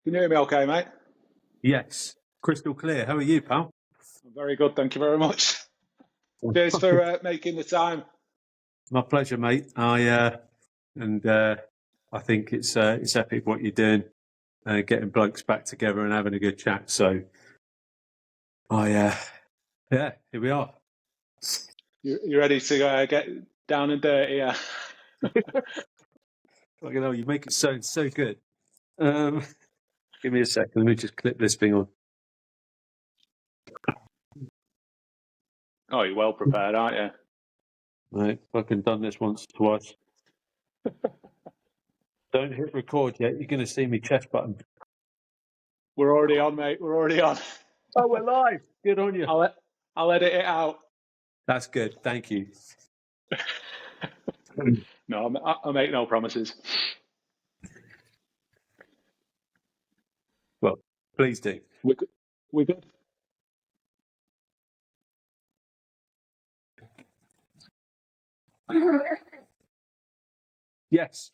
Can you hear me okay, mate? Yes, crystal clear. How are you, pal? I'm very good, thank you very much. Cheers for making the time. My pleasure, mate. I think it's epic what you're doing, getting blokes back together and having a good chat. So, here we are. You ready to get down and dirty? Yeah. Look at you make it sound so good. Give me a second. Let me just clip this thing on. Oh, you're well prepared, aren't you? Right, fucking done this once, twice. Don't hit record yet. You're going to see me chest button. We're already on, mate. We're already on. Oh, we're live. Good on you. I'll edit it out. That's good. Thank you. No, I make no promises. Well, please do. We good? Yes.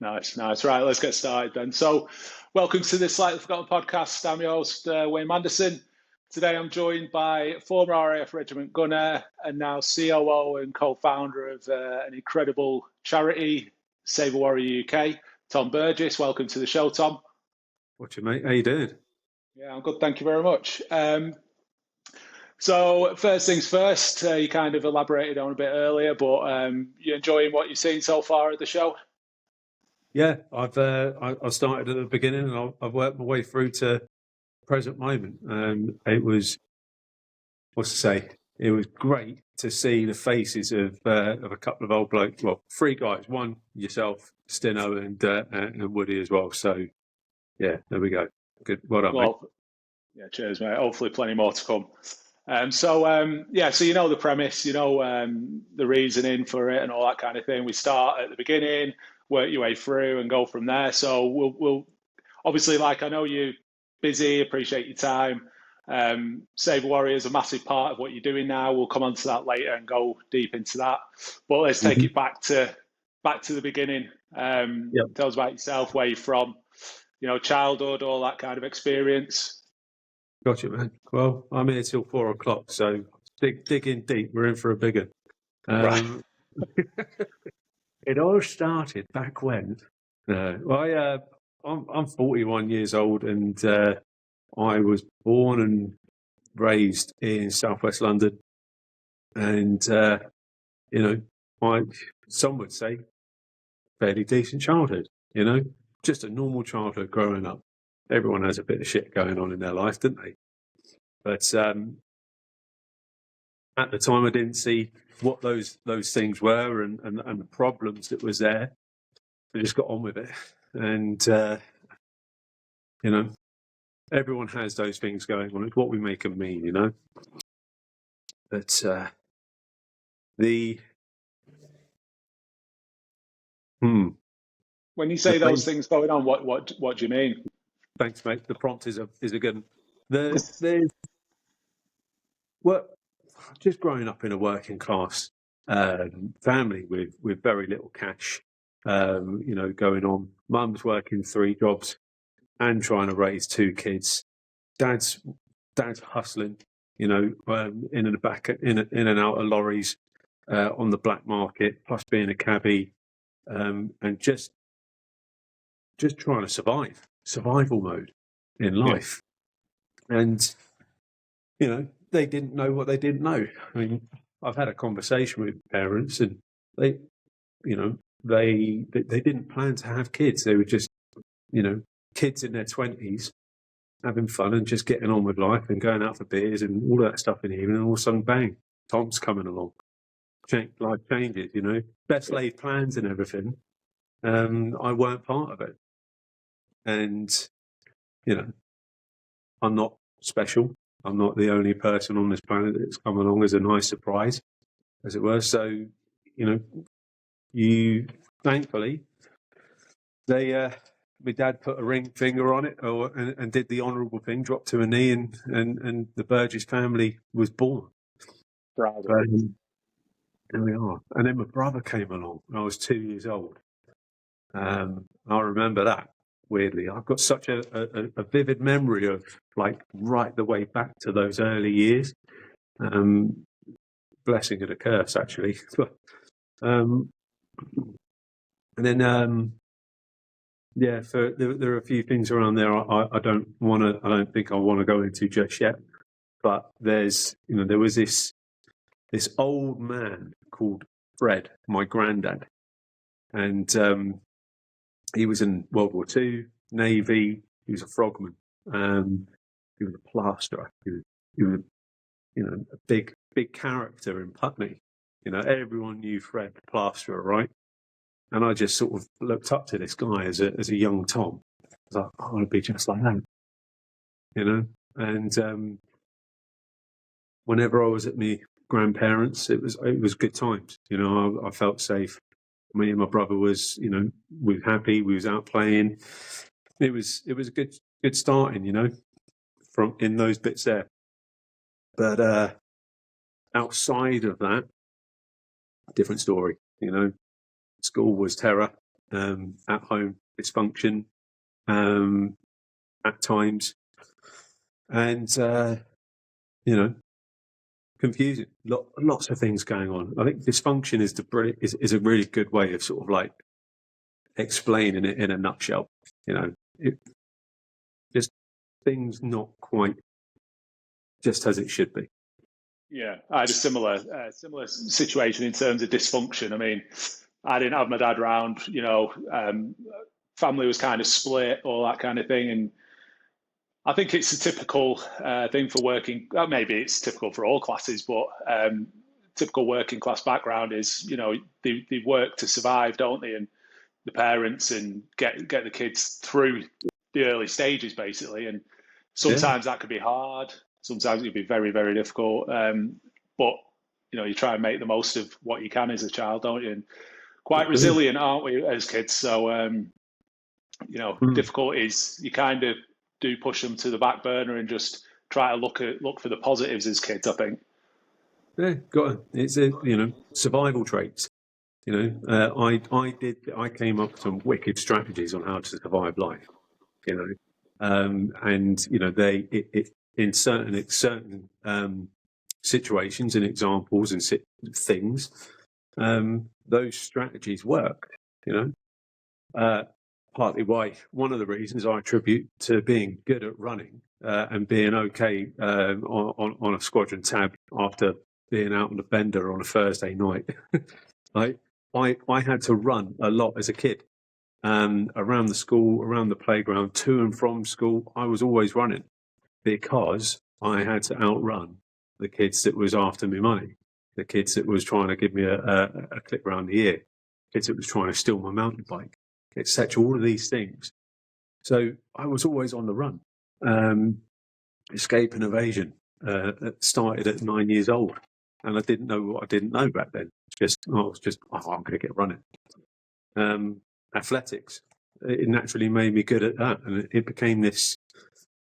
Nice. Right, let's get started then. So, welcome to the Slightly Forgotten podcast. I'm your host, Wayne Manderson. Today I'm joined by former RAF Regiment gunner and now COO and co-founder of an incredible charity, Save Warrior UK, Tom Burgess. Welcome to the show, Tom. What's your mate? How you doing? Yeah, I'm good. Thank you very much. So first things first, you kind of elaborated on a bit earlier, but you enjoying what you've seen so far at the show? Yeah, I started at the beginning and I've worked my way through to present moment. It was, what's to say? It was great to see the faces of a couple of old blokes. Well, three guys. One yourself, Stino, and Woody as well. So, yeah, there we go. Good. Well done, mate. Yeah, cheers, mate. Hopefully, plenty more to come. So you know the premise, you know the reasoning for it, and all that kind of thing. We start at the beginning, work your way through, and go from there. So we'll obviously, like, I know you're busy, appreciate your time. Save Warrior is a massive part of what you're doing now. We'll come on to that later and go deep into that. But let's take it back to the beginning. Tell us about yourself, where you're from, you know, childhood, all that kind of experience. Gotcha, man. Well, I'm here till 4 o'clock, so dig in deep. We're in for a big one. Right. It all started back when. I'm 41 years old, and I was born and raised in southwest London, and some would say fairly decent childhood. You know, just a normal childhood growing up. Everyone has a bit of shit going on in their life, don't they? But at the time, I didn't see what those things were and the problems that was there. I just got on with it, and everyone has those things going on. It's what we make them mean, you know. But when you say those things going on, what do you mean? Thanks, mate. The prompt is a good one. Just growing up in a working class family with very little cash, going on. Mum's working 3 jobs and trying to raise 2 kids. Dad's hustling, in and out of lorries on the black market, plus being a cabbie, and just trying to survival mode in life. Yeah. And they didn't know what they didn't know. I mean, I've had a conversation with parents, and they didn't plan to have kids. They were just, kids in their 20s having fun and just getting on with life and going out for beers and all that stuff in the evening. And all of a sudden, bang, Tom's coming along. Life changes, best laid plans and everything. I weren't part of it. And, I'm not special. I'm not the only person on this planet that's come along as a nice surprise, as it were. So, thankfully, my dad put a ring finger on it and did the honourable thing, dropped to a knee, and the Burgess family was born. Bravo. There we are. And then my brother came along when I was 2 years old. I remember that. weirdly. I've got such a vivid memory of like right the way back to those early years. Blessing and a curse, actually. And then, yeah, there are a few things around there I don't think I want to go into just yet. But there was this old man called Fred, my granddad, and he was in World War II, Navy. He was a frogman. He was a plasterer. He was a big character in Putney. Everyone knew Fred the plasterer, right? And I just sort of looked up to this guy as a young Tom. I was like, I want to be just like that, And whenever I was at my grandparents, it was good times. I felt safe. Me and my brother was, we were happy. We was out playing. It was a good starting, from in those bits there. But outside of that, different story. School was terror. At home, dysfunction. At times, and confusing. Lots of things going on. I think dysfunction is a really good way of sort of like explaining it in a nutshell. Just things not quite just as it should be. Yeah, I had a similar situation in terms of dysfunction. I mean, I didn't have my dad around. Family was kind of split, all that kind of thing, and I think it's a typical thing for working. Well, maybe it's typical for all classes, but typical working class background is they work to survive, don't they? And the parents and get the kids through the early stages, basically. And sometimes that could be hard. Sometimes it can be very, very difficult. But you try and make the most of what you can as a child, don't you? And quite resilient, aren't we, as kids? So difficulties you kind of do push them to the back burner and just try to look for the positives as kids, I think. Yeah, it's survival traits. I came up with some wicked strategies on how to survive life. And in certain situations and examples and things, those strategies worked. Partly why one of the reasons I attribute to being good at running and being okay on a squadron tab after being out on a bender on a Thursday night. I had to run a lot as a kid. Around the school, around the playground, to and from school, I was always running because I had to outrun the kids that was after me money, the kids that was trying to give me a clip round the ear, kids that was trying to steal my mountain bike, etc. All of these things. So I was always on the run. Escape and evasion started at 9 years old, and I didn't know what I didn't know back then. I'm going to get running. Athletics, it naturally made me good at that, and it became this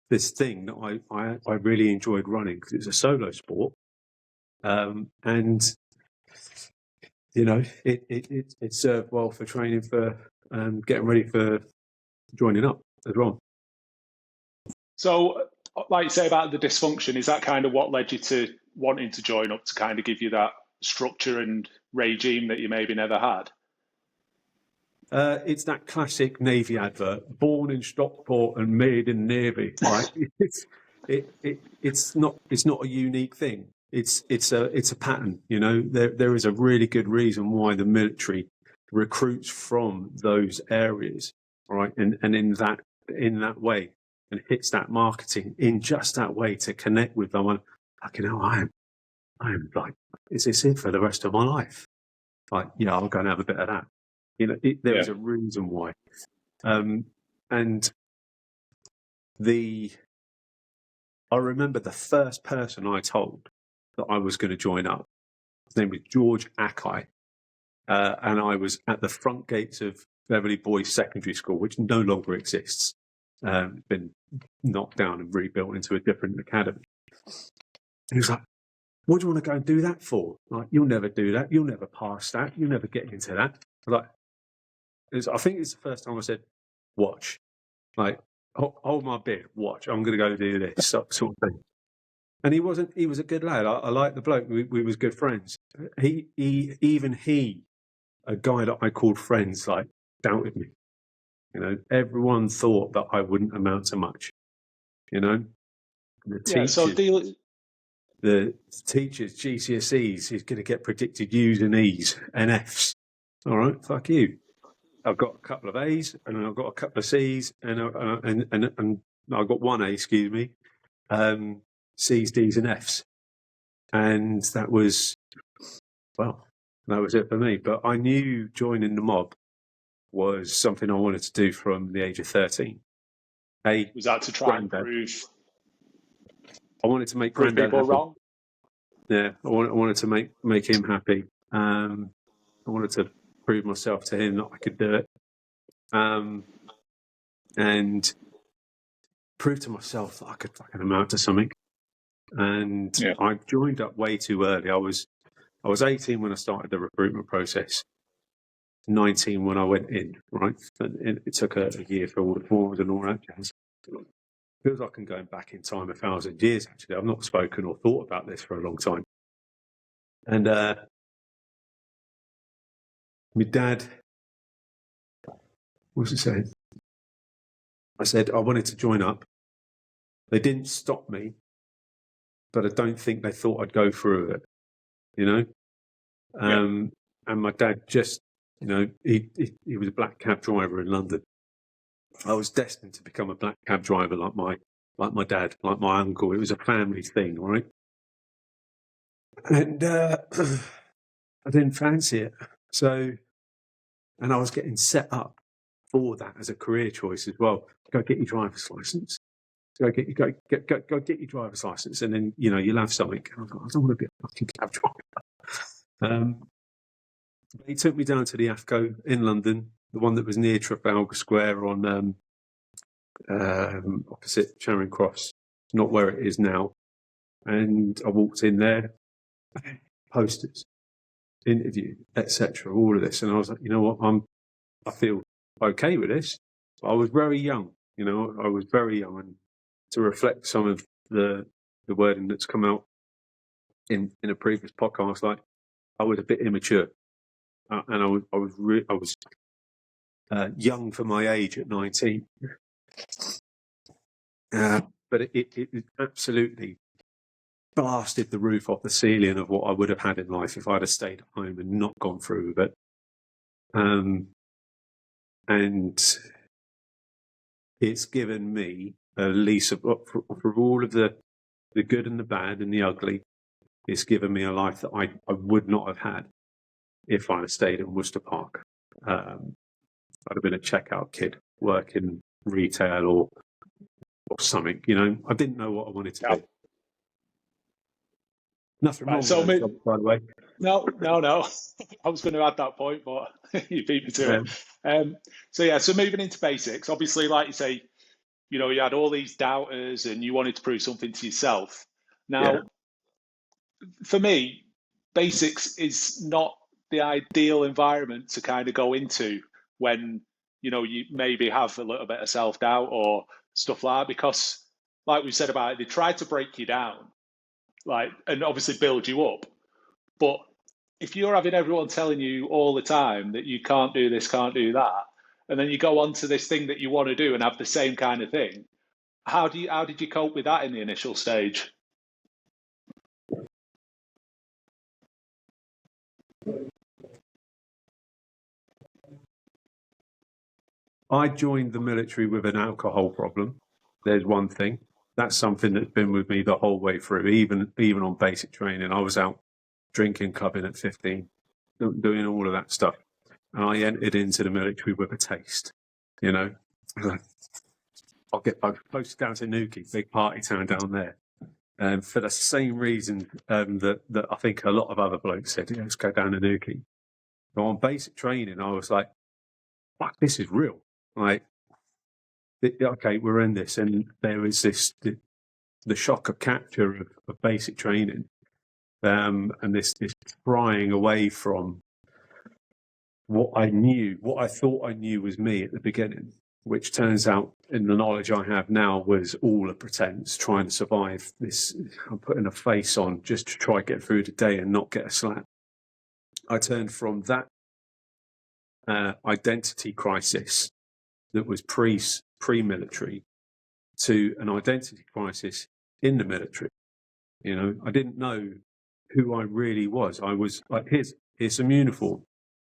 thing that I really enjoyed running because it's a solo sport, and it served well for training for getting ready for joining up as well. So, like you say about the dysfunction, is that kind of what led you to wanting to join up, to kind of give you that structure and regime that you maybe never had? It's that classic Navy advert: born in Stockport and made in Navy. Right? It's not a unique thing. It's a pattern. There is a really good reason why the military recruits from those areas, right? And in that way, and hits that marketing in just that way to connect with them. And fucking hell, I am like, is this it for the rest of my life? Like, I'm going to have a bit of that. There is a reason why. And I remember the first person I told that I was going to join up, his name was George Akai. And I was at the front gates of Beverly Boys Secondary School, which no longer exists. Been knocked down and rebuilt into a different academy. And he was like, what do you want to go and do that for? Like, you'll never do that. You'll never pass that. You'll never get into that. I think it's the first time I said, watch. like, hold my beer, watch, I'm going to go do this sort of thing. And he was a good lad. I liked the bloke. We was good friends. Even he, a guy that I called friends, like, doubted me. You know, everyone thought that I wouldn't amount to much. You know, the teachers, GCSEs, is going to get predicted U's and E's and F's. All right, fuck you. I've got a couple of A's and I've got a couple of C's and I've got one A, excuse me, C's, D's and F's. And that was it for me. But I knew joining the mob was something I wanted to do from the age of 13. Was that to try and prove? I wanted to make Granddad people happy. Wrong. Yeah, I wanted to make him happy. I wanted to prove myself to him that I could do it, and prove to myself that I could fucking amount to something. And I joined up way too early. I was 18 when I started the recruitment process. 19 when I went in, right? And it took a year for all the forms and all that jazz. Feels like I'm going back in time 1,000 years, actually. I've not spoken or thought about this for a long time. And my dad, what's he saying? I said I wanted to join up. They didn't stop me, but I don't think they thought I'd go through it, you know? And my dad just, you know, he was a black cab driver in London. I was destined to become a black cab driver like my dad, like my uncle. It was a family thing, right? And I didn't fancy it. So, and I was getting set up for that as a career choice as well. Go get your driver's license. Go get your driver's license, and then you know you'll have something. I was like, I don't want to be a fucking cab driver. He took me down to the AFCO in London, the one that was near Trafalgar Square on opposite Charing Cross, not where it is now. And I walked in there, posters, interview, etc. All of this, and I was like, you know what, I feel okay with this. I was very young, you know, I was very young, and to reflect some of the wording that's come out in a previous podcast, like I was a bit immature, and I was young for my age at 19, but it absolutely blasted the roof off the ceiling of what I would have had in life if I'd have stayed at home and not gone through with it. And it's given me a lease of for all of the good and the bad and the ugly. It's given me a life that I would not have had if I'd have stayed in Worcester Park. I'd have been a checkout kid working retail or something. You know, I didn't know what I wanted to do. Nothing wrong with that job, by the way. No. I was going to add that point, but you beat me to it. So moving into basics, obviously, like you say, you know, you had all these doubters and you wanted to prove something to yourself. Now, for me, basics is not the ideal environment to kind of go into when, you know, you maybe have a little bit of self-doubt or stuff like that, because like we said about it, they try to break you down, like, and obviously build you up. But if you're having everyone telling you all the time that you can't do this, can't do that, and then you go on to this thing that you want to do and have the same kind of thing, how did you cope with that in the initial stage? I joined the military with an alcohol problem. There's one thing. That's something that's been with me the whole way through, even on basic training. I was out drinking, clubbing at 15, doing all of that stuff. And I entered into the military with a taste, you know. I'll get posted down to Newquay, big party town down there. For the same reason that I think a lot of other blokes said, let's go down to Newquay. But on basic training, I was like, fuck, this is real. Like, okay, we're in this. And there is the shock of capture of basic training, and this prying away from what I knew, what I thought I knew was me at the beginning. which turns out, in the knowledge I have now, was all a pretense, trying to survive this. I'm putting a face on just to try get through the day and not get a slap. I turned from that identity crisis that was pre-military to an identity crisis in the military. You know, I didn't know who I really was. I was like, here's some uniform,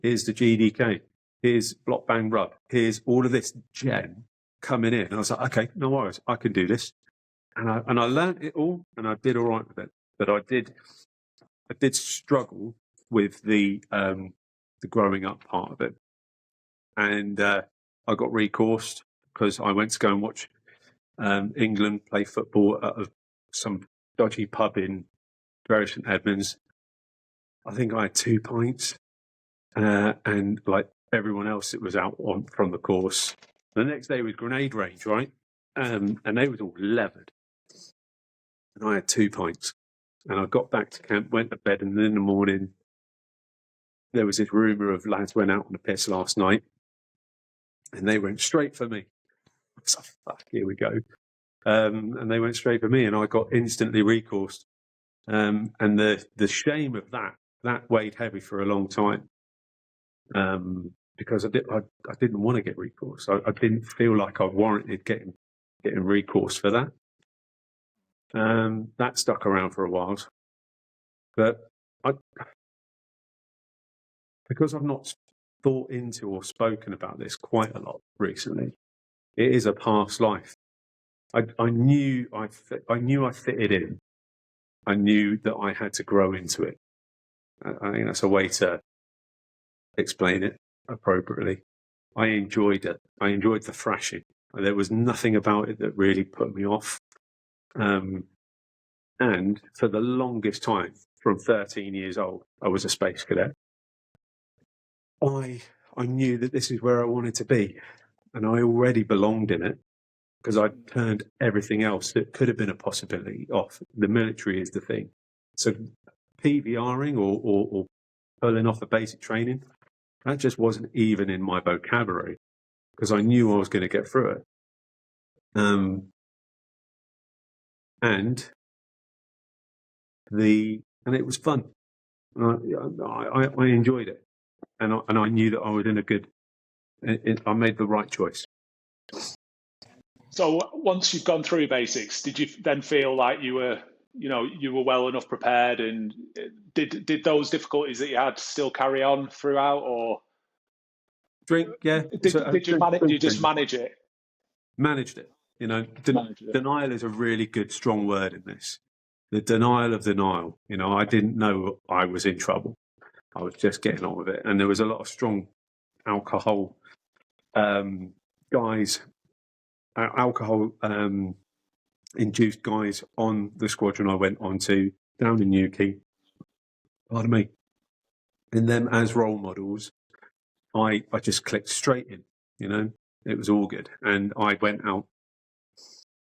here's the GDK, here's block bang rub, here's all of this gen coming in. And I was like, okay, no worries, I can do this. And I learned it all, and I did all right with it. But I did struggle with the growing up part of it. And I got recoursed because I went to go and watch England play football at some dodgy pub in Bury St Edmunds. I think I had 2 pints, and like everyone else, it was out from the course. The next day was grenade range, right? And they was all levered. And I had 2 pints. And I got back to camp, went to bed, and then in the morning, there was this rumour of lads went out on the piss last night, and they went straight for me. I was like, fuck, here we go. And they went straight for me, and I got instantly recoursed. And the shame of that weighed heavy for a long time, because I didn't want to get recourse. I didn't feel like I warranted getting recourse for that. That stuck around for a while, but because I've not thought into or spoken about this quite a lot recently, it is a past life. I knew I fitted in. I knew that I had to grow into it. I think that's a way to explain it appropriately. I enjoyed it. I enjoyed the thrashing. There was nothing about it that really put me off. And for the longest time, from 13 years old, I was a space cadet. I knew that this is where I wanted to be, and I already belonged in it because I'd turned everything else that could have been a possibility off. The military is the thing. So PVRing or pulling off a basic training, that just wasn't even in my vocabulary because I knew I was going to get through it. And it was fun. I enjoyed it, and I knew that I was in a good. I made the right choice. So once you've gone through basics, did you then feel like you were well enough prepared, and did those difficulties that you had still carry on throughout, or drink? Yeah. Did you just manage it? Managed it. You know, denial is a really good, strong word in this. The denial of denial. You know, I didn't know I was in trouble. I was just getting on with it, and there was a lot of strong alcohol guys. Alcohol induced guys on the squadron I went on to down in Newquay. Pardon me. And them as role models, I just clicked straight in. You know, it was all good, and I went out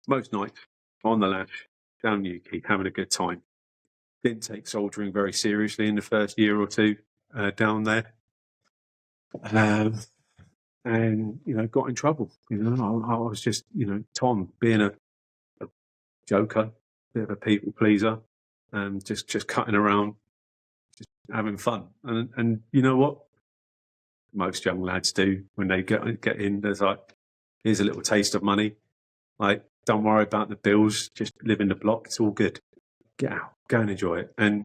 most nights on the lash down Newquay, having a good time. Didn't take soldiering very seriously in the first year or two down there. And, you know, got in trouble. You know, I was just, you know, Tom being a joker, a bit of a people pleaser, and just cutting around, just having fun. And you know what? Most young lads do when they get in. There's like, here's a little taste of money. Like, don't worry about the bills. Just live in the block. It's all good. Get out, go and enjoy it. And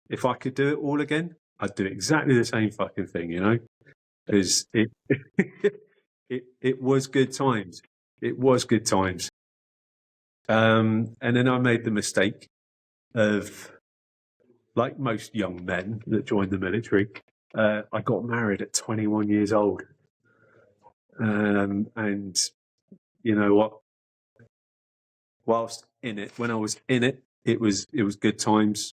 if I could do it all again, I'd do exactly the same fucking thing. You know. Because it was good times. It was good times. And then I made the mistake of, like most young men that joined the military, I got married at 21 years old. And you know what? Whilst in it, when I was in it, it was good times.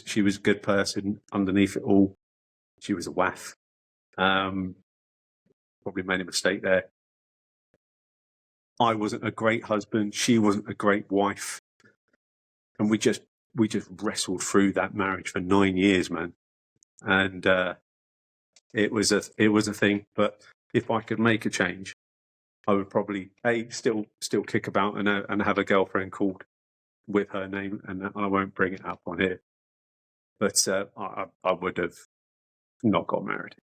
She was a good person underneath it all. She was a waff. Probably made a mistake there. I wasn't a great husband. She wasn't a great wife, and we just wrestled through that marriage for 9 years, man. And it was a thing. But if I could make a change, I would probably still kick about and have a girlfriend called with her name, and I won't bring it up on here. But I would have not got married.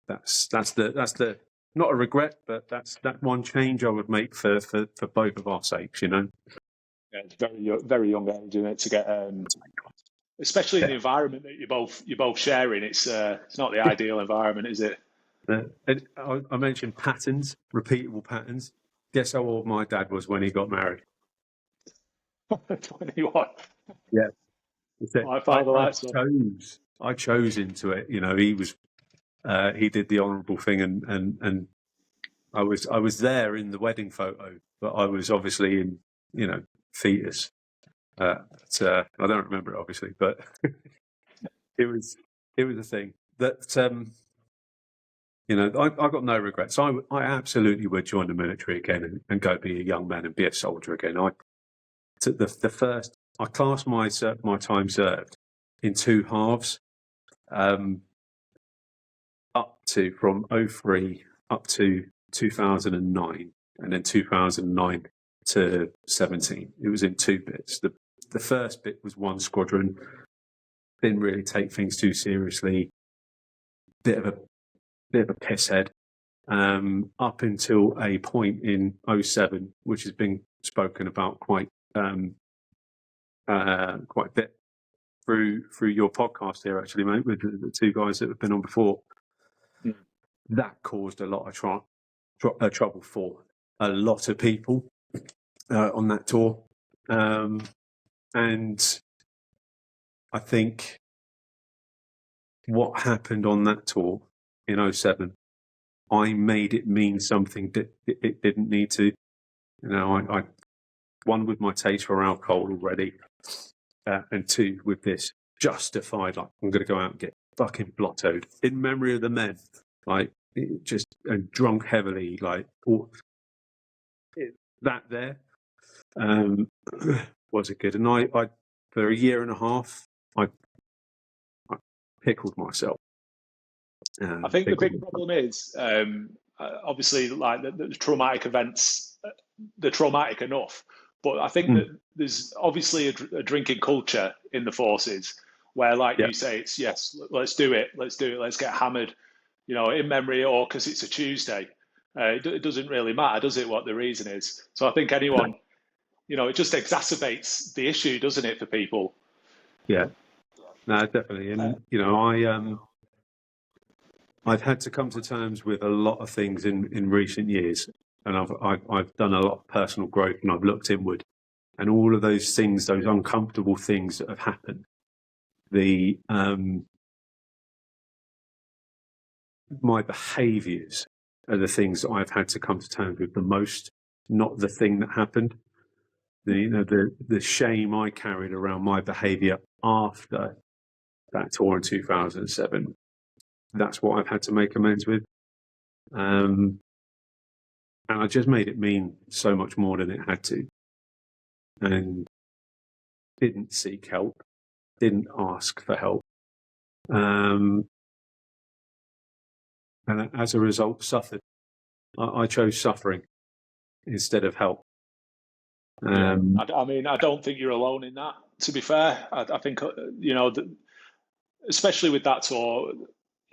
That's the not a regret, but that's that one change I would make for both of our sakes. Yeah, it's very young age, isn't it, to get, especially in the environment that you're both sharing. It's not the ideal environment, is it? I mentioned patterns, repeatable patterns. Guess how old my dad was when he got married? 21. Yeah. I chose into it. He was he did the honourable thing, and I was there in the wedding photo, but I was obviously in fetus. I don't remember it obviously, but it was a thing that I got no regrets. I absolutely would join the military again and go be a young man and be a soldier again. I took the first. I classed my time served in two halves, up to from 03 up to 2009, and then 2009 to 17. It was in two bits. The first bit was one squadron. Didn't really take things too seriously. Bit of a piss head. Up until a point in 07, which has been spoken about quite a bit through your podcast here, actually, mate, with the two guys that have been on before. Mm. That caused a lot of trouble for a lot of people on that tour, and I think what happened on that tour in 07, I made it mean something that it didn't need to. I one, with my taste for alcohol already, and two, with this justified, like, I'm going to go out and get fucking blottoed in memory of the men, like, just and drunk heavily, like, that there wasn't good. And I for a year and a half, I pickled myself. I think the big problem is, obviously, like the traumatic events, they're traumatic enough. But I think that there's obviously a drinking culture in the forces where, like you say, it's yes, let's do it, let's get hammered, in memory, or because it's a Tuesday. It doesn't really matter, does it, what the reason is? So I think anyone, it just exacerbates the issue, doesn't it, for people? Yeah, no, definitely. And I've had to come to terms with a lot of things in recent years, and I've done a lot of personal growth, and I've looked inward, and all of those things, those uncomfortable things that have happened, my behaviours are the things that I've had to come to terms with the most, not the thing that happened. The shame I carried around my behaviour after that tour in 2007. That's what I've had to make amends with. And I just made it mean so much more than it had to. And didn't seek help, didn't ask for help. And as a result, suffered. I chose suffering instead of help. I mean, I don't think you're alone in that, to be fair. I think, especially with that tour,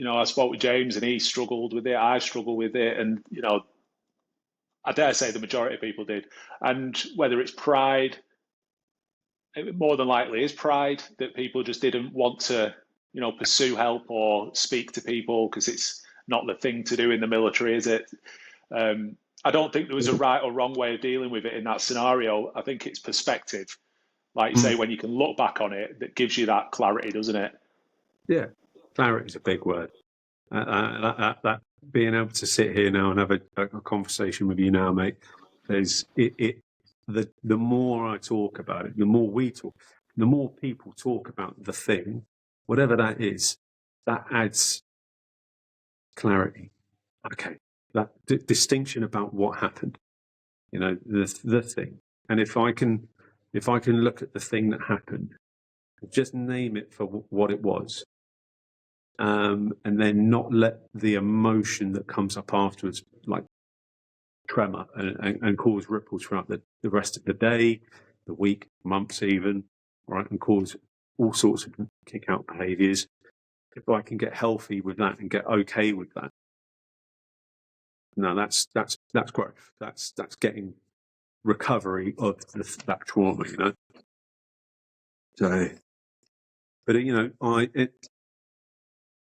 I spoke with James and he struggled with it. I struggled with it. And, I dare say the majority of people did. And whether it's pride, it more than likely is pride that people just didn't want to, pursue help or speak to people because it's not the thing to do in the military, is it? I don't think there was a right or wrong way of dealing with it in that scenario. I think it's perspective. Like you say, when you can look back on it, that gives you that clarity, doesn't it? Yeah, clarity is a big word. That being able to sit here now and have a conversation with you now, mate, is the more I talk about it, the more we talk, the more people talk about the thing, whatever that is, that adds clarity. Okay, that distinction about what happened, the thing. And if I can look at the thing that happened, just name it for what it was, and then not let the emotion that comes up afterwards, like tremor and cause ripples throughout the rest of the day, the week, months even, right, and cause all sorts of kick out behaviours. If I can get healthy with that and get okay with that, no, that's growth. That's getting recovery of that trauma, you know. So, but you know,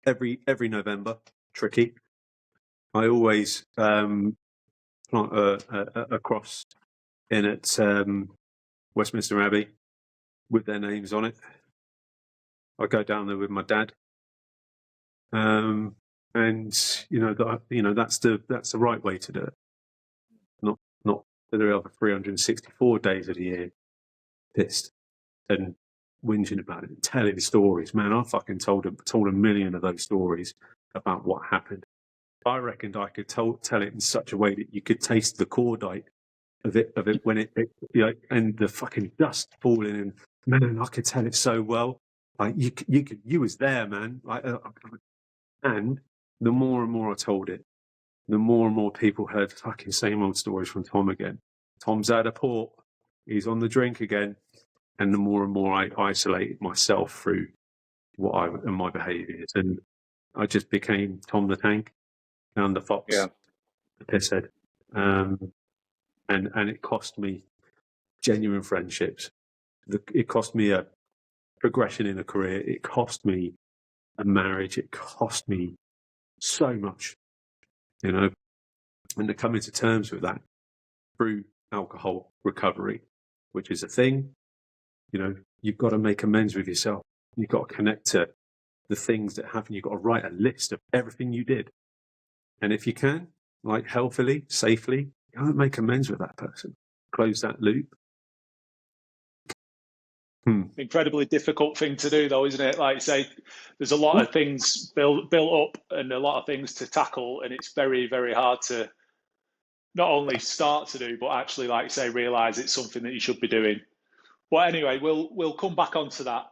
every November, tricky. I always plant a cross in at Westminster Abbey with their names on it. I go down there with my dad, and you know that's the right way to do it. Not the other 364 days of the year pissed and whinging about it, telling stories. Man, I fucking told a million of those stories about what happened. I reckoned I could tell it in such a way that you could taste the cordite of it when it you know, and the fucking dust falling. And man, I could tell it so well. Like you was there, man. And the more and more I told it, the more and more people heard fucking same old stories from Tom again. Tom's out of port. He's on the drink again. And the more and more I isolated myself through and my behaviours, and I just became Tom the Tank, and the Fox, the pisshead, and it cost me genuine friendships. It cost me a progression in a career. It cost me a marriage. It cost me so much, you know. And to come into terms with that through alcohol recovery, which is a thing, you know, you've got to make amends with yourself. You've got to connect to the things that happen. You've got to write a list of everything you did. And if you can, like healthily, safely, go and make amends with that person. Close that loop. Incredibly difficult thing to do, though, isn't it? Like you say, there's a lot of things built up and a lot of things to tackle, and it's very, very hard to not only start to do, but actually, like you say, realise it's something that you should be doing. But anyway, we'll come back onto that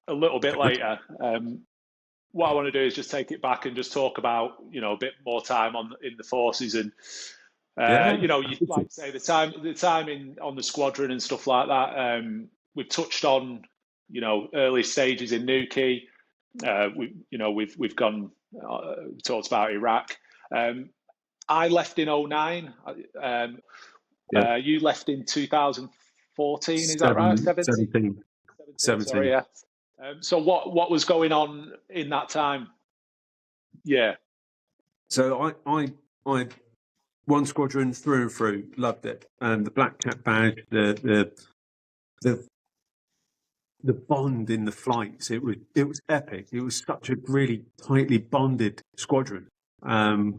a little bit later. What I want to do is just take it back and just talk about, you know, a bit more time in the forces, and you know, you like say the time on the squadron and stuff like that. We've touched on, you know, early stages in Nuki. We've gone talked about Iraq. I left in 2009. You left in 2014. Is that right? 17. Sorry, yeah. So what was going on in that time? Yeah. So I one squadron through and through, loved it, and the Black Cat badge, the bond in the flights, it was epic. It was such a really tightly bonded squadron. I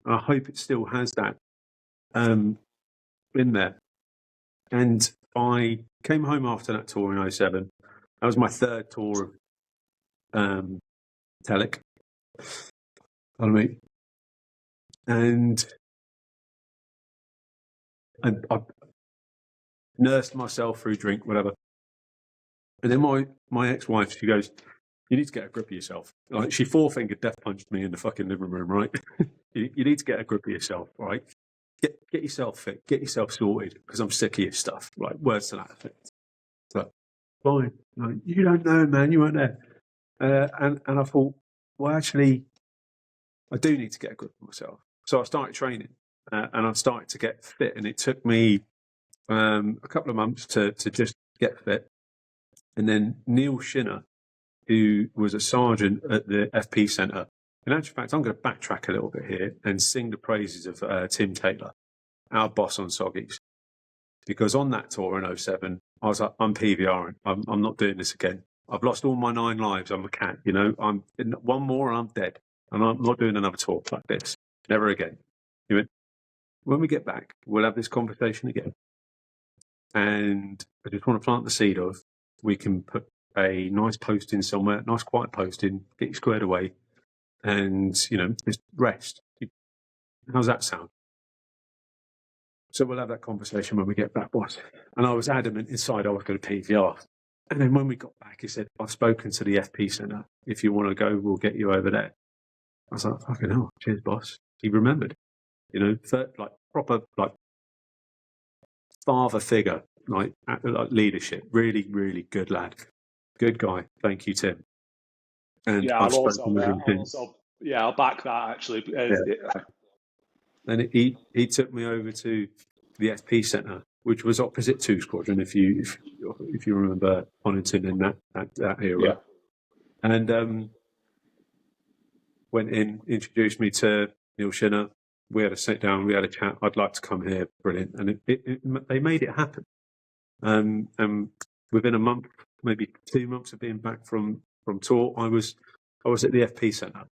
hope it still has that in there. And I came home after that tour in 2007. That was my third tour of Telic. Pardon me. And I nursed myself through drink, whatever. And then my ex-wife, she goes, "You need to get a grip of yourself." Like, she four-fingered death punched me in the fucking living room, right? you need to get a grip of yourself, right? Get yourself fit, get yourself sorted, because I'm sick of your stuff. Like, words to that effect. But fine, like, you don't know, man, you weren't there. And I thought, well, actually, I do need to get a grip of myself. So I started training, and I started to get fit, and it took me a couple of months to just get fit. And then Neil Shinner, who was a sergeant at the FP Centre. In actual fact, I'm going to backtrack a little bit here and sing the praises of Tim Taylor, our boss on Soggies. Because on that tour in 2007, I was like, I'm PVRing. I'm not doing this again. I've lost all my 9 lives. I'm a cat, you know. I'm one more and I'm dead. And I'm not doing another tour like this. Never again. He went, when we get back, we'll have this conversation again. And I just want to plant the seed of, we can put a nice post in somewhere, nice quiet post in, get you squared away, and, you know, just rest. How's that sound? So we'll have that conversation when we get back, boss. And I was adamant inside I was going to PVR. And then when we got back, he said, I've spoken to the FP Centre. If you want to go, we'll get you over there. I was like, fucking hell, cheers, boss. He remembered. You know, proper like father figure, like leadership. Really, really good lad, good guy. Thank you, Tim. And Yeah, I've spoken with him since. I'll back that actually. Yeah. And he took me over to the FP Centre, which was opposite 2 Squadron, if you remember Onington in that era. Yeah. And went in, introduced me to Neil Shinner. We had a sit down, we had a chat. I'd like to come here, brilliant. And they made it happen. And within a month, maybe 2 months of being back from tour, I was at the FP Centre.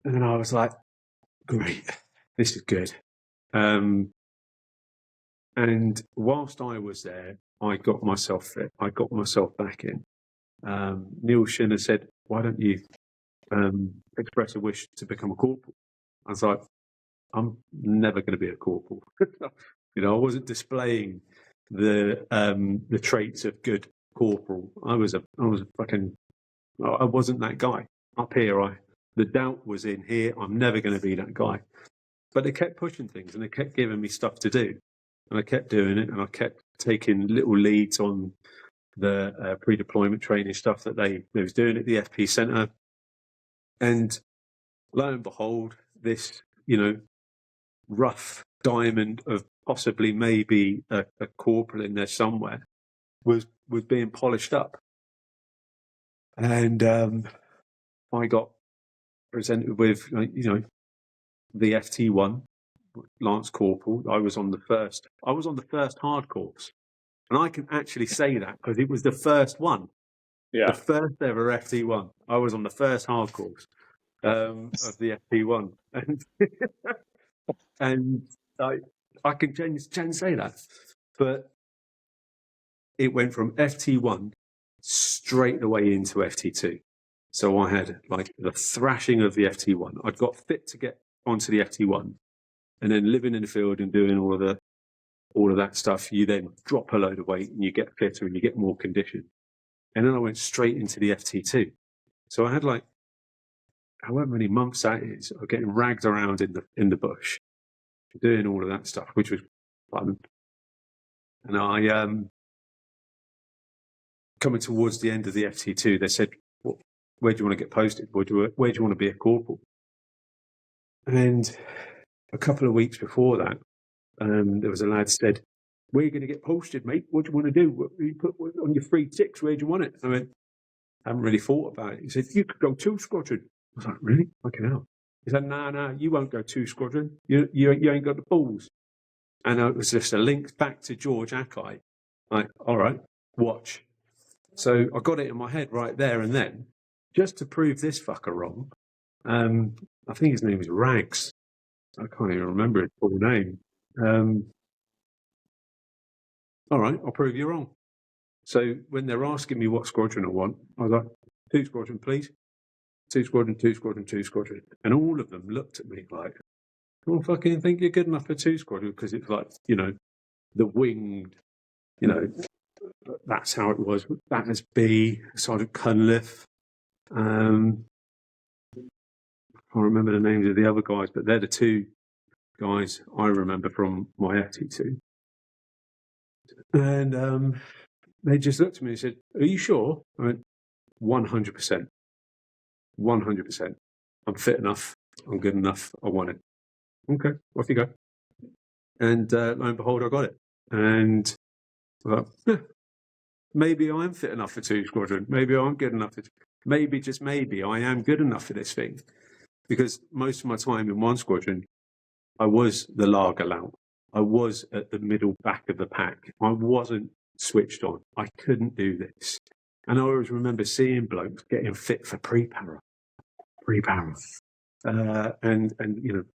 And then I was like, great, this is good. And whilst I was there, I got myself fit. I got myself back in. Neil Shinner said, why don't you express a wish to become a corporal? I was like, I'm never going to be a corporal. I wasn't displaying the traits of good corporal. I wasn't that guy. Up here, the doubt was in here. I'm never going to be that guy. But they kept pushing things and they kept giving me stuff to do. And I kept doing it, and I kept taking little leads on the pre-deployment training stuff that they was doing at the FP Centre. And lo and behold, this, rough diamond of possibly maybe a corporal in there somewhere was being polished up. And I got presented with, the FT1, Lance Corporal. I was on the first hard course. And I can actually say that because it was the first one. Yeah. The first ever FT1. I was on the first hard course of the FT1. And I can say that. But it went from FT1 straight away into FT2. So I had like the thrashing of the FT1. I'd got fit to get onto the FT1. And then living in the field and doing all of that stuff, you then drop a load of weight and you get fitter and you get more condition. And then I went straight into the FT2. So I had like, however many months that is, of getting ragged around in the bush, doing all of that stuff, which was fun. And I, coming towards the end of the FT2, they said, where do you want to get posted? Where do you want to be a corporal? And a couple of weeks before that, there was a lad said, where are you going to get posted, mate? What do you want to do? What you put on your 3-6? Where do you want it? I went, I haven't really thought about it. He said, you could go 2 Squadron. I was like, really? Fucking hell. He said, no, you won't go 2 Squadron. You ain't got the balls. And it was just a link back to George Ackeye. Like, all right, watch. So I got it in my head right there and then, just to prove this fucker wrong. I think his name is Rags. I can't even remember his full name. All right, I'll prove you wrong. So when they're asking me what squadron I want, I was like, 2 Squadron, please. 2 Squadron, 2 Squadron, 2 Squadron. And all of them looked at me like, I don't fucking think you're good enough for 2 Squadron, because it's like, the winged, that's how it was. That is B, Sergeant Cunliffe. I can't remember the names of the other guys, but they're the 2 guys I remember from my FT2. And they just looked at me and said, are you sure? I went, 100%. 100%. I'm fit enough. I'm good enough. I want it. Okay, off you go. And lo and behold, I got it. And I thought, maybe I'm fit enough for 2 Squadron. Maybe I'm good enough. Maybe, just maybe, I am good enough for this thing. Because most of my time in 1 Squadron, I was the lager lout. I was at the middle back of the pack. I wasn't switched on. I couldn't do this. And I always remember seeing blokes getting fit for pre-para. And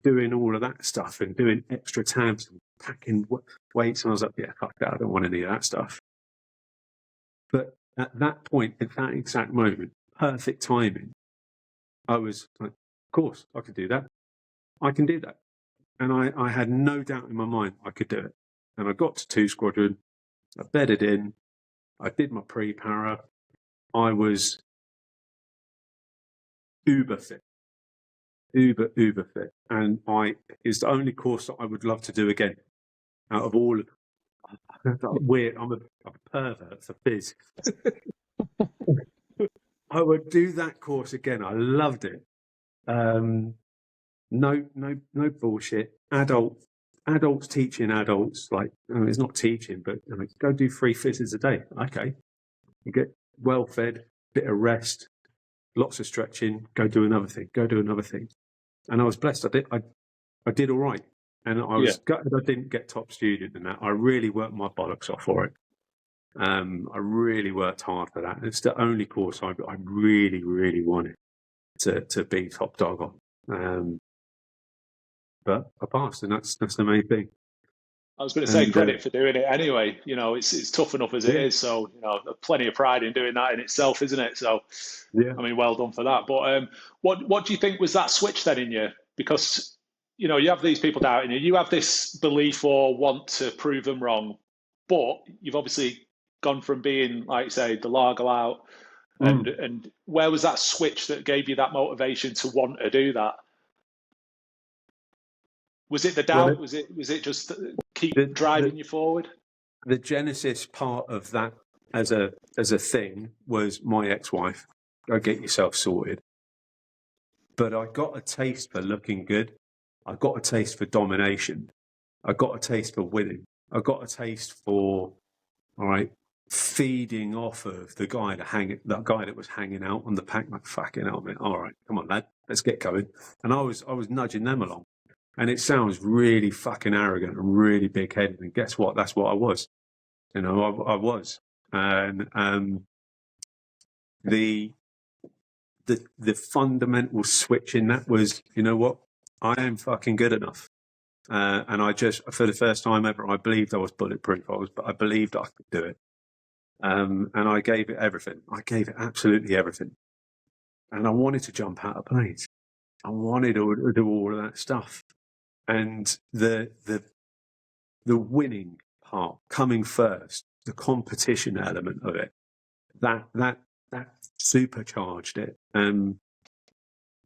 doing all of that stuff and doing extra tabs and packing weights. And I was like, yeah, fuck that. I don't want any of that stuff. But at that point, at that exact moment, perfect timing, I was like, of course, I could do that. I can do that. And I had no doubt in my mind I could do it. And I got to 2 Squadron, I bedded in, I did my pre-para, I was uber fit. uber fit, and it's the only course that I would love to do again. Out of all, weird. I'm a pervert for biz. I would do that course again. I loved it. No bullshit. Adults teaching adults, like, it's not teaching, but go do 3 fizzes a day. Okay, you get well fed, bit of rest, lots of stretching. Go do another thing. And I was blessed. I did all right, and I was gutted I didn't get top student in that. I really worked my bollocks off for it. I really worked hard for that. It's the only course I really, really wanted to be top dog on. But I passed, and that's the main thing. I was going to say credit for doing it anyway. It's tough enough as it is. So, plenty of pride in doing that in itself, isn't it? So, I mean, well done for that. But what do you think was that switch then in you? Because, you have these people doubting you. You have this belief or want to prove them wrong. But you've obviously gone from being, like you say, the Largo out. And where was that switch that gave you that motivation to want to do that? Was it the doubt? Was it just keep driving you forward? The genesis part of that as a thing was my ex-wife. Go get yourself sorted. But I got a taste for looking good. I got a taste for domination. I got a taste for winning. I got a taste for, all right, feeding off of the guy that was hanging out on the pack. Like, fucking hell, man. All right, come on, lad, let's get going. And I was nudging them along. And it sounds really fucking arrogant and really big-headed. And guess what? That's what I was. I was. And the fundamental switch in that was, you know what? I am fucking good enough. And I just, for the first time ever, I believed I was bulletproof. I believed I could do it. And I gave it everything. I gave it absolutely everything. And I wanted to jump out of planes. I wanted to do all of that stuff. And the winning part coming first, the competition element of it, that supercharged it.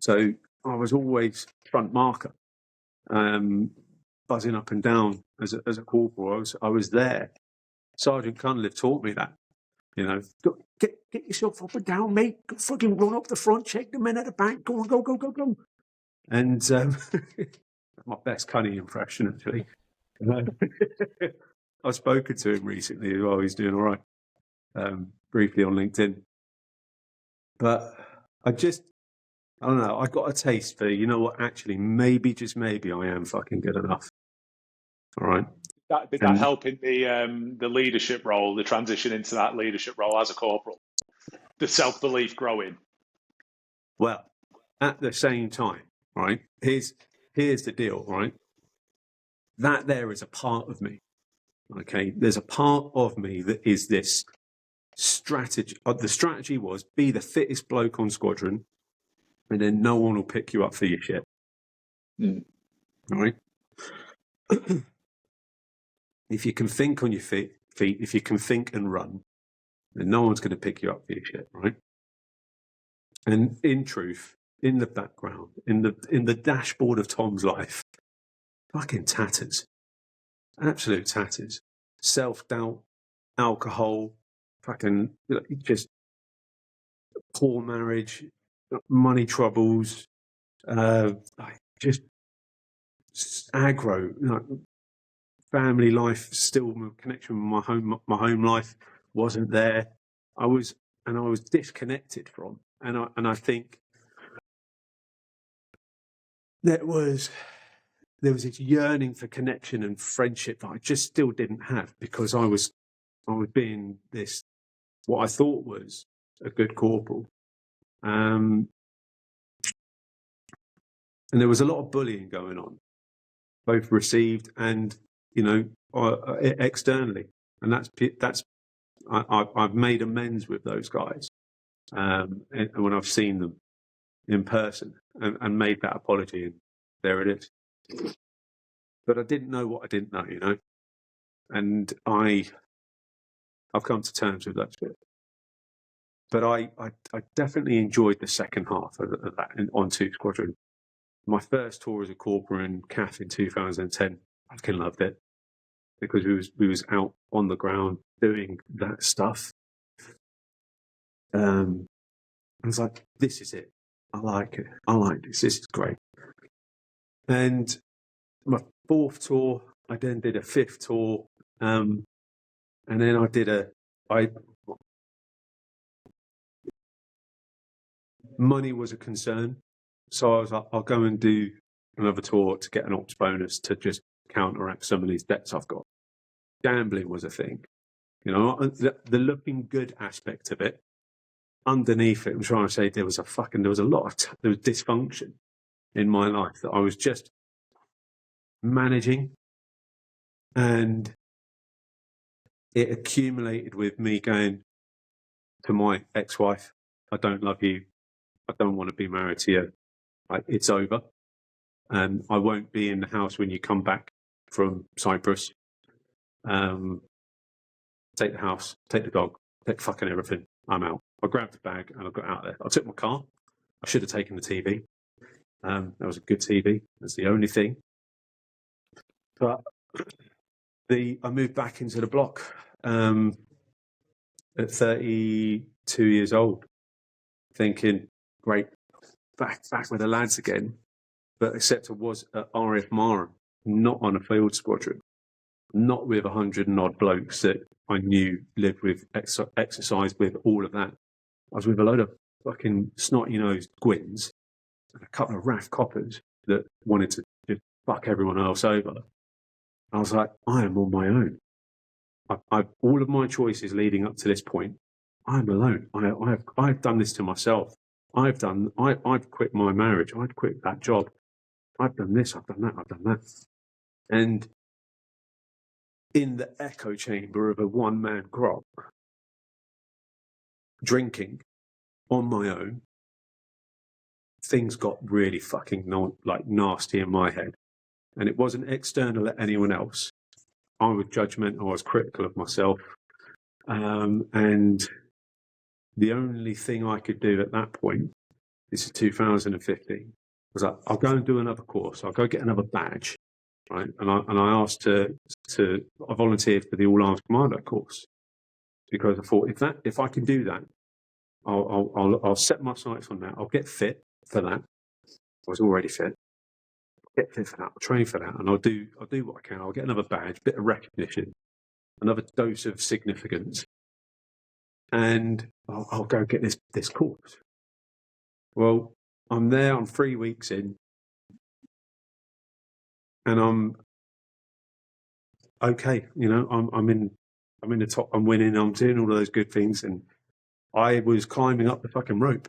So I was always front marker, buzzing up and down as a corporal. I was there. Sergeant Cunliffe taught me that. Get yourself up and down, mate. Fucking run up the front, check the men at the back. Go on, go. And my best Cunny impression, actually. I've spoken to him recently as well. He's doing all right, briefly on LinkedIn. But I don't know. I got a taste for, actually, maybe, just maybe, I am fucking good enough. All right. Did that help in the leadership role, the transition into that leadership role as a corporal? The self-belief growing? Well, at the same time, right, here's the deal, right? That there is a part of me, okay? There's a part of me that is this strategy. The strategy was be the fittest bloke on squadron, and then no one will pick you up for your shit. All right? If you can think on your feet, if you can think and run, then no one's going to pick you up for your shit, right? And in truth, in the background, in the dashboard of Tom's life, fucking tatters, absolute tatters, self-doubt, alcohol, fucking just poor marriage, money troubles, just aggro, family life, still connection with my home life wasn't there. I was disconnected from, and I think there was this yearning for connection and friendship that I just still didn't have, because I was being this, what I thought was a good corporal. And there was a lot of bullying going on, both received and, externally. And I've made amends with those guys when I've seen them in person and made that apology, and there it is. But I didn't know what I didn't know, and I've come to terms with that shit. But I definitely enjoyed the second half of that on 2 Squadron. my first tour as a corporal in CAF in 2010. I fucking loved it because we was out on the ground doing that stuff. I was like, this is it. I like it. I like this. This is great. And my fourth tour, I then did a fifth tour, and then money was a concern, so I was like, I'll go and do another tour to get an ops bonus to just counteract some of these debts I've got. Gambling was a thing, the looking good aspect of it. Underneath it, I'm trying to say there was a lot of there was dysfunction in my life that I was just managing, and it accumulated with me going to my ex-wife, I don't love you, I don't want to be married to you, it's over, and I won't be in the house when you come back from Cyprus. Take the house, take the dog, take fucking everything, I'm out. I grabbed the bag and I got out there. I took my car. I should have taken the TV. That was a good TV. That's the only thing. But I moved back into the block at 32 years old, thinking, great, back with the lads again. But except I was at RF Mara, not on a field squadron, not with 100 and odd blokes that I knew lived with, exercise with, all of that. I was with a load of fucking snotty-nosed gwins and a couple of raff coppers that wanted to just fuck everyone else over. I was like, I am on my own. All of my choices leading up to this point, I'm alone. I've done this to myself. I've quit my marriage. I've quit that job. I've done this. I've done that. I've done that. And in the echo chamber of a one-man grog, drinking on my own, things got really fucking nasty in my head. And it wasn't external at anyone else. I was judgmental, I was critical of myself. And the only thing I could do at that point, this is 2015, was like, I'll go and do another course. I'll go get another badge, right? And I asked I volunteered for the All Arms Commando course because I thought if I can do that, I'll set my sights on that. I'll get fit for that. I was already fit. Get fit for that. I'll train for that, and I'll do what I can. I'll get another badge, bit of recognition, another dose of significance, and I'll go get this course. Well, I'm there. I'm 3 weeks in, and I'm okay. I'm in the top. I'm winning. I'm doing all of those good things, and I was climbing up the fucking rope,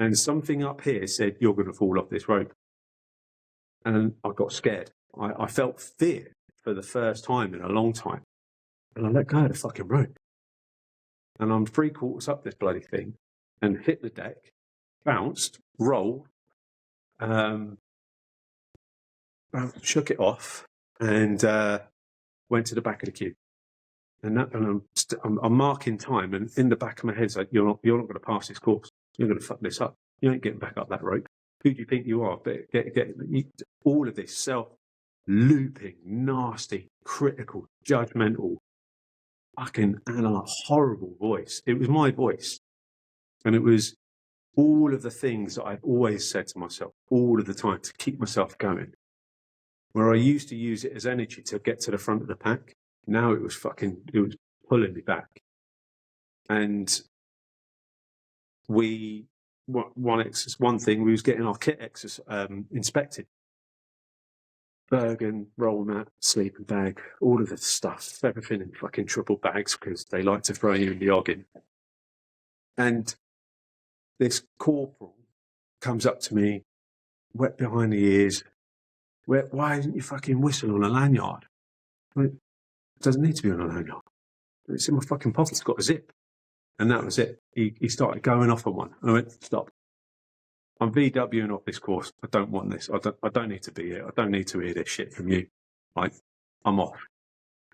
and something up here said, "You're going to fall off this rope." And I got scared. I felt fear for the first time in a long time. And I let go of the fucking rope. And I'm 3/4 up this bloody thing and hit the deck, bounced, rolled, shook it off, and went to the back of the queue. And I'm marking time, and in the back of my head, it's like, you're not going to pass this course. You're going to fuck this up. You ain't getting back up that rope. Who do you think you are? But all of this self-looping, nasty, critical, judgmental, fucking horrible voice. It was my voice. And it was all of the things that I've always said to myself all of the time to keep myself going. Where I used to use it as energy to get to the front of the pack. Now it was pulling me back. And one thing, we was getting our kit inspected. Bergen, roll mat, sleeping bag, all of the stuff, everything in fucking triple bags because they like to throw you in the oggin. And this corporal comes up to me, wet behind the ears. Why isn't you fucking whistle on a lanyard? It doesn't need to be on a lanyard. It's in my fucking pocket. It's got a zip. And that was it. He started going off on one. I went, stop. I'm VWing off this course. I don't want this. I don't need to be here. I don't need to hear this shit from you. I'm off.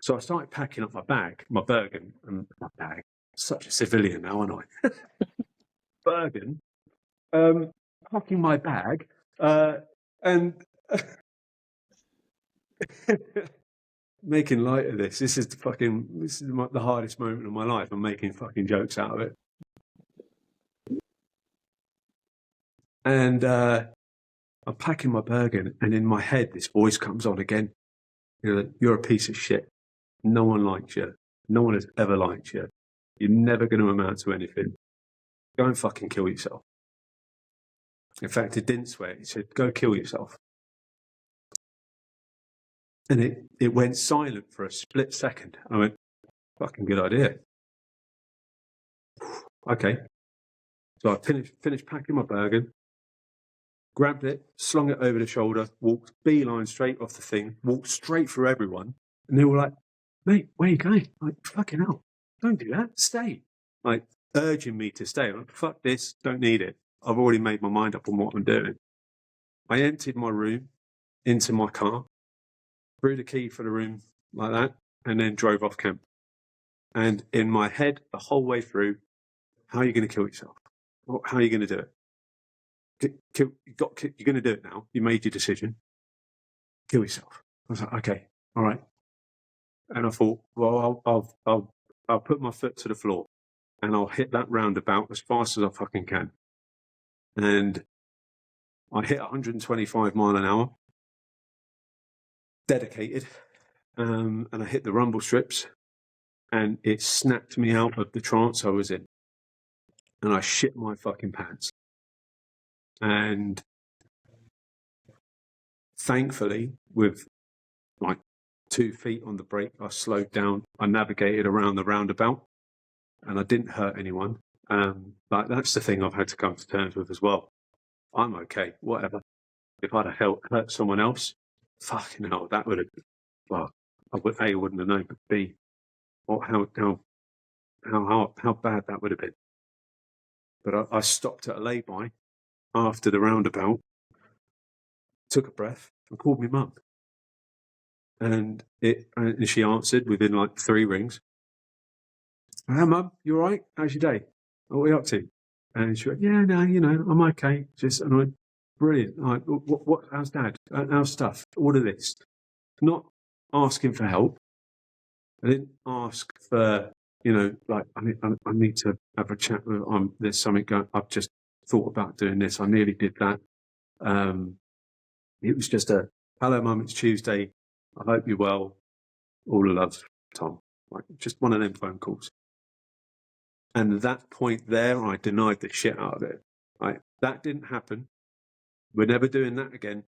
So I started packing up my bag, my Bergen, and my bag. Such a civilian now, aren't I? Bergen. Packing my bag. And making light of this is the hardest moment of my life. I'm making fucking jokes out of it. And I'm packing my burger, and in my head, this voice comes on again. You're a piece of shit. No one likes you. No one has ever liked you. You're never going to amount to anything. Go and fucking kill yourself. In fact, it didn't swear. It said, go kill yourself. And it went silent for a split second. I went, fucking good idea. Okay. So I finished packing my burger, grabbed it, slung it over the shoulder, walked beeline straight off the thing, walked straight through everyone. And they were like, mate, where are you going? Like, fucking hell, don't do that. Stay. Like, urging me to stay. I'm like, fuck this, don't need it. I've already made my mind up on what I'm doing. I emptied my room into my car, threw the key for the room like that, and then drove off camp. And in my head, the whole way through, how are you going to kill yourself? How are you going to do it? You're going to do it now. You made your decision. Kill yourself. I was like, okay, all right. And I thought, well, I'll put my foot to the floor and I'll hit that roundabout as fast as I fucking can. And I hit 125 mile an hour, dedicated, and I hit the rumble strips, and it snapped me out of the trance I was in, and I shit my fucking pants. And thankfully, with like 2 feet on the brake, I slowed down. I navigated around the roundabout, and I didn't hurt anyone. But that's the thing I've had to come to terms with as well. I'm okay, whatever. If I'd have hurt someone else, fucking hell, that would have. Well, I wouldn't have known, but B, how bad that would have been. But I stopped at a lay-by after the roundabout, took a breath, and called my mum. And she answered within like 3 rings. Hi, Mum, you all right? How's your day? What are we up to? And she went, yeah, no, I'm okay. And I went, brilliant. Like, what, how's Dad? How's stuff? All of this. Not asking for help. I didn't ask for, like, I need to have a chat with, there's something going, I've just thought about doing this. I nearly did that. It was just a, hello, Mum, it's Tuesday. I hope you're well. All the love, Tom. Like, just one of them phone calls. And at that point there, I denied the shit out of it. Like, that didn't happen. We're never doing that again.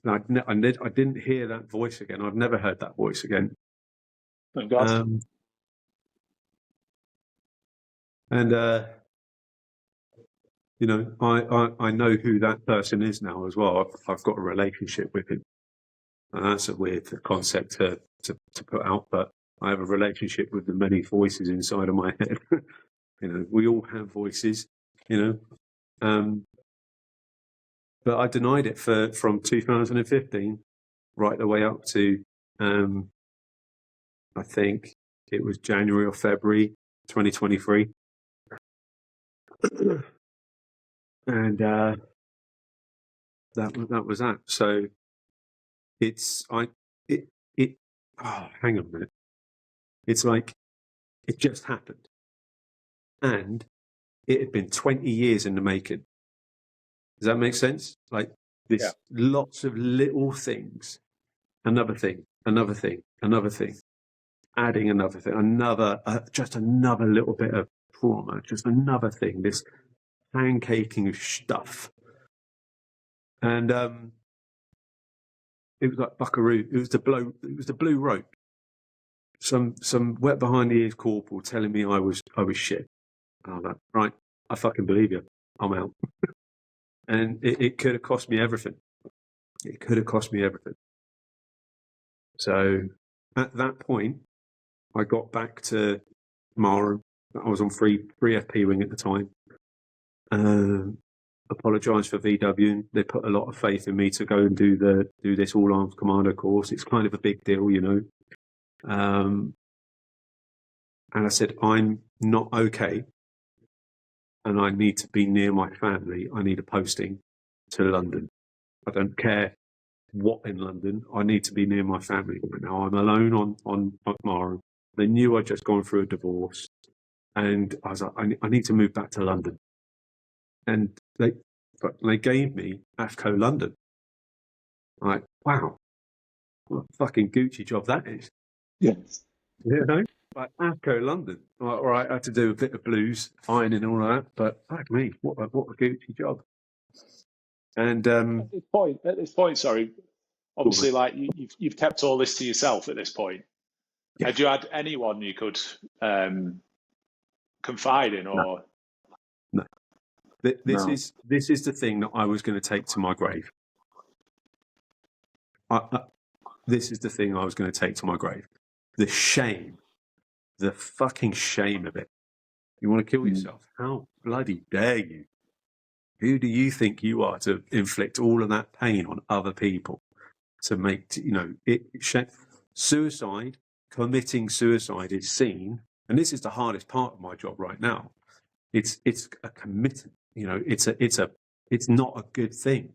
I didn't hear that voice again. I've never heard that voice again. Thank God. I know who that person is now as well. I've got a relationship with him. And that's a weird concept to put out, but I have a relationship with the many voices inside of my head. We all have voices, but I denied it from 2015 right the way up to, I think it was January or February 2023. And that was that. So hang on a minute. It's like it just happened. And it had been 20 years in the making. Does that make sense? Like this, yeah. Lots of little things, another thing, adding another thing, just another little bit of trauma, just another thing, this pancaking of stuff. And it was like buckaroo. It was the blue rope. Some wet behind the ears corporal telling me I was shit. And I was like, right, I fucking believe you. I'm out. And it could have cost me everything. It could have cost me everything. So at that point, I got back to Mara. I was on free FP wing at the time. Apologised for VW. They put a lot of faith in me to go and do this all arms commando course. It's kind of a big deal, And I said, I'm not okay, and I need to be near my family. I need a posting to London. I don't care what in London. I need to be near my family right now. I'm alone on Mara. They knew I'd just gone through a divorce, and I was like, I need to move back to London. And they gave me AFCO London. I'm like, wow, what a fucking Gucci job that is. Yes. You know, like AFCO London. I'm like, all right, I had to do a bit of blues, ironing and all of that, but fuck me, what a Gucci job. And At this point, sorry, obviously, like you've kept all this to yourself at this point. Yeah. Had you had anyone you could confide in, or no. This is the thing that I was going to take to my grave. This is the thing I was going to take to my grave. The shame, the fucking shame of it. You want to kill yourself? How bloody dare you? Who do you think you are to inflict all of that pain on other people? To make, suicide, committing suicide is seen, and this is the hardest part of my job right now. It's a commitment, it's not a good thing.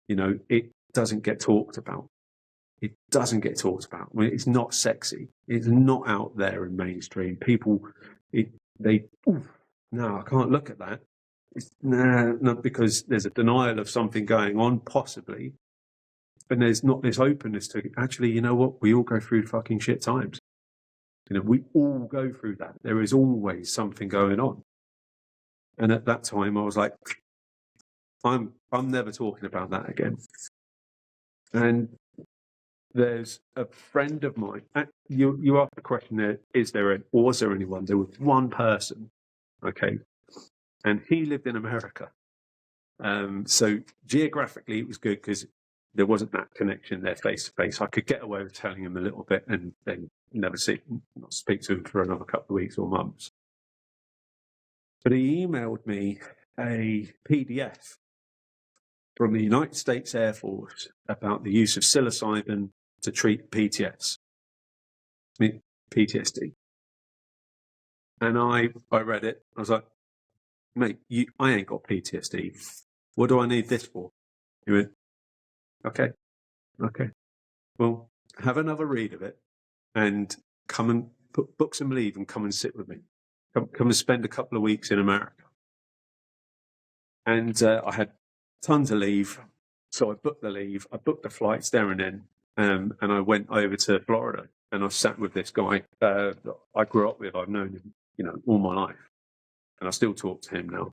It doesn't get talked about. It doesn't get talked about. I mean, it's not sexy. It's not out there in mainstream. People, no, I can't look at that. No, because there's a denial of something going on, possibly. And there's not this openness to, actually, you know what? We all go through fucking shit times. We all go through that. There is always something going on. And at that time, I was like, I'm never talking about that again. And there's a friend of mine. You asked the question there, was there anyone? There was one person, okay, and he lived in America. So geographically, it was good because there wasn't that connection there face to face. I could get away with telling him a little bit and then not speak to him for another couple of weeks or months. But he emailed me a PDF from the United States Air Force about the use of psilocybin to treat PTSD. And I read it. I was like, mate, I ain't got PTSD. What do I need this for? He went, okay. Well, have another read of it and come and book some leave and come and sit with me. Come and spend a couple of weeks in America. And I had tons of leave. So I booked the leave. I booked the flights there and then. And I went over to Florida and I sat with this guy that I grew up with. I've known him, all my life. And I still talk to him now.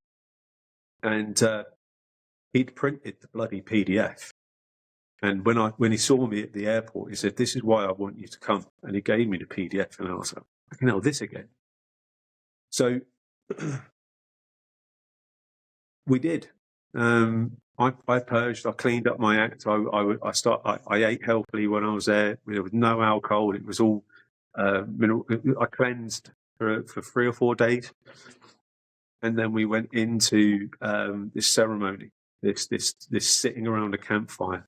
And he'd printed the bloody PDF. And when he saw me at the airport, he said, "This is why I want you to come." And he gave me the PDF, and I was like, "I can know this again." So we did. I purged. I cleaned up my act. I ate healthily when I was there. There was no alcohol. It was all mineral. I cleansed for 3 or 4 days, and then we went into this ceremony, this sitting around a campfire.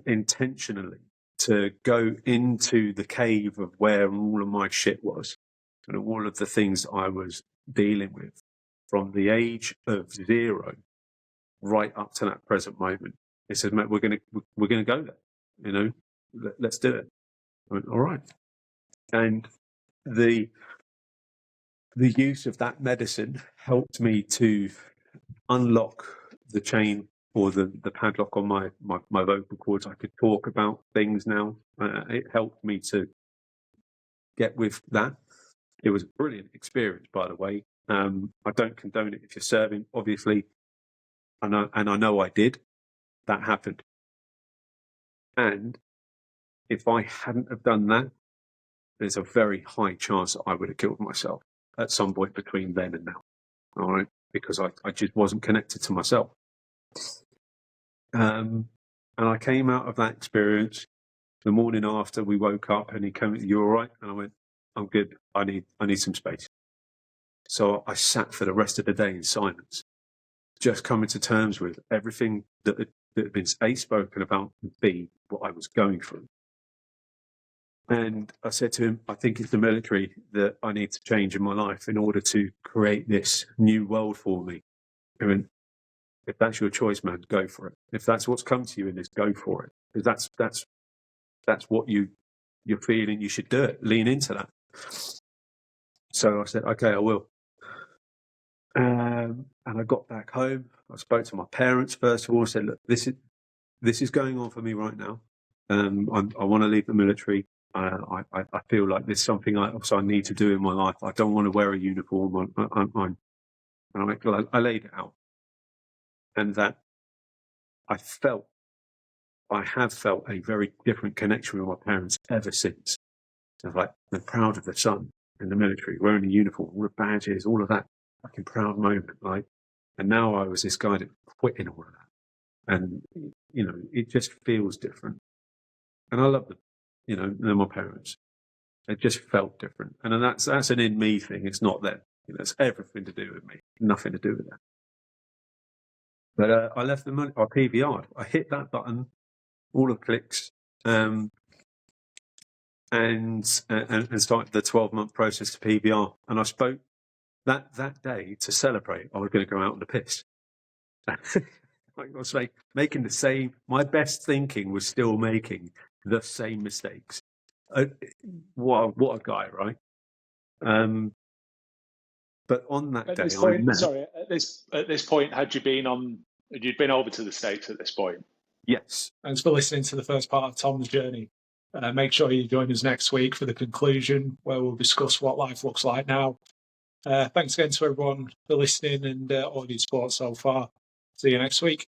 Intentionally to go into the cave of where all of my shit was and all of the things I was dealing with from the age of 0 right up to that present moment. They said, "Mate, we're gonna go there. Let's do it." I went, "All right." And the use of that medicine helped me to unlock the chain or the padlock on my vocal cords. I could talk about things now. It helped me to get with that. It was a brilliant experience, by the way. I don't condone it if you're serving, obviously. I know I did. That happened. And if I hadn't have done that, there's a very high chance that I would have killed myself at some point between then and now. All right? Because I just wasn't connected to myself. And I came out of that experience the morning after. We woke up and he came, "You all right?" And I went, "I'm good. I need some space." So I sat for the rest of the day in silence, just coming to terms with everything that had been A, spoken about, and B, what I was going through. And I said to him, "I think it's the military that I need to change in my life in order to create this new world for me." I went, If that's your choice, man, go for it. If that's what's come to you in this, go for it. Because that's what you're feeling. You should do it. Lean into that. So I said, okay, I will. And I got back home. I spoke to my parents first of all. I said, look, this is going on for me right now. I want to leave the military. I feel like there's something else I need to do in my life. I don't want to wear a uniform. I laid it out, and that I have felt a very different connection with my parents ever since. They're proud of their son in the military, wearing a uniform, all the badges, all of that fucking proud moment. And now I was this guy that quitting all of that, and it just feels different. And I love them, they're my parents. It just felt different, and then that's an in me thing. It's not them. It's everything to do with me, nothing to do with them. But I left the money. I PVR'd. I hit that button, all the clicks, and started the 12-month process to PVR. And I spoke that day to celebrate. I was going to go out on the piss. I was making the same. My best thinking was still making the same mistakes. What a guy, right? But on that day, at this point, had you been over to the States at this point? Yes. Thanks for listening to the first part of Tom's journey. Make sure you join us next week for the conclusion, where we'll discuss what life looks like now. Thanks again to everyone for listening and all your support so far. See you next week.